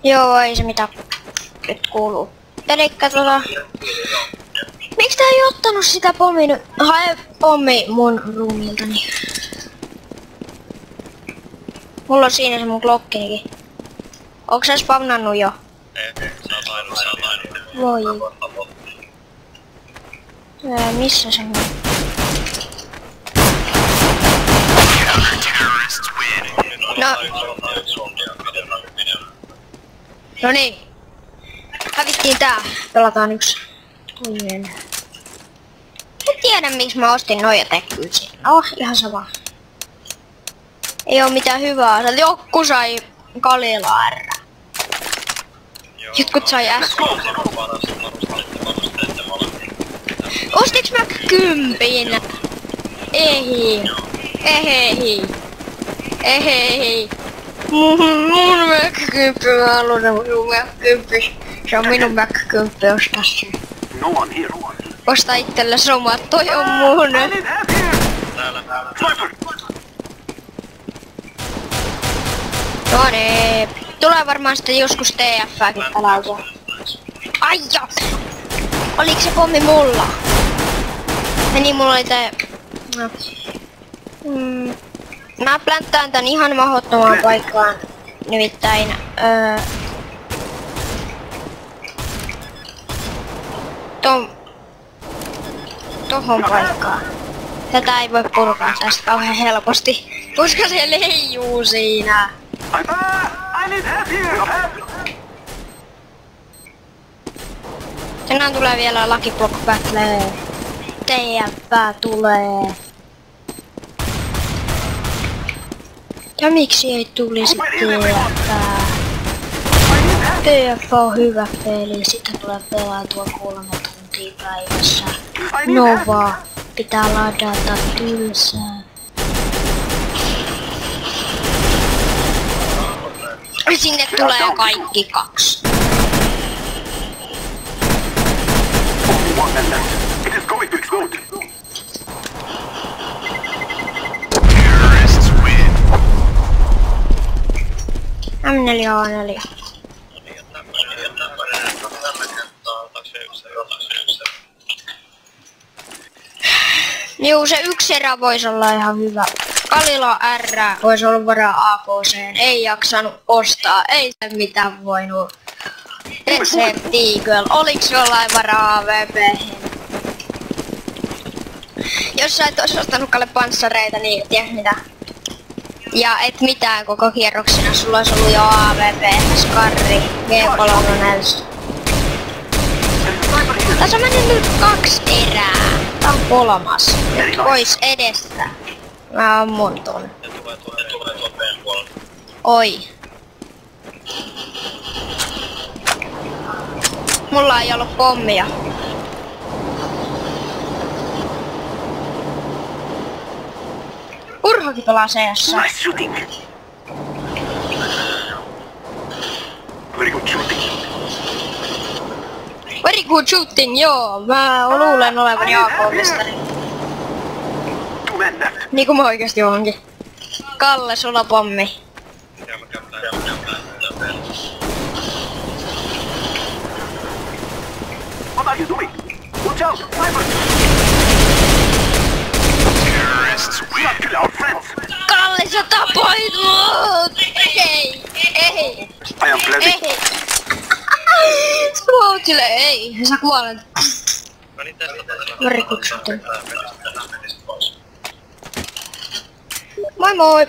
Joo, ei se mitä nyt kuuluu. Elikkä miksi tää ei ottanut sitä pommi nyt? Hae pommi mun ruumiltani. Mulla on siinä se mun glockinikin. Onks sä spavnannut jo? Ei, sä oot ainut. Voi. Missä se on? No niin. Hävittiin tää. Pelataan yksi. En tiedä miksi mä ostin noja tekkyysiä. No, ihan sama. Ei oo mitään hyvää. Joku sai Kalila R. Jotkut sai S. Ostiks mä 10? Ehehi. Mun Mac 10, mä haluan mun Mac 10. Se on minun Mac 10, ostaa sen. Osta itsellesi omat, toi on mun. No niin. Tulee varmaan sitten joskus TF-ääkin palauttaa. Aija! Oliko se pommi mulla? Ja niin mulla oli tää... No. Mä plänttään tän ihan mahdottomaan paikkaan. Nimittäin... Tohon paikkaan. Tätä ei voi purkaa tästä kauhean helposti, koska se leijuu siinä. Tänään tulee vielä Lucky Block Battle. TF tulee. Ja miksi ei tulisi TF? TF on hyvä peli, sitä tulee pelaatua 3 tuntia päivässä. Nova, pitää ladata tylsää. Sinne tulee kaikki 2. M4A4. Juu, se 1 erä voisi olla ihan hyvä. Kalila R voisi olla varaa AKC:n. Ei jaksanut ostaa, ei se mitään voinut. Desert Eagle, oliks jollain varaa AVP? Jos sä et ois ostanut Kalle panssareita, niin et tiedä mitä. Ja et mitään koko kierroksena, sulla ois ollut jo AVP, Skarri, G3. Tässä on mennyt nyt 2 erää. Tää on 3. Nyt pois edestä. Mä ammun ton. Oi. Mulla ei ollut pommia. Urhokin pelaa CS. Nice shooting. Very good shooting. Very good shooting, joo. Mä luulen olevani AK-mestari. Niinku mä oikeesti oonkin. Kalle, sulla pommi. What are you doing? Watch out! Sniper! Terrorists kill our friends! Kalle, sä tapoit mut! Ei! I am planting. Ei! Sä voit sille, ei! Sä kuolet. Very good shooting. Moi moi!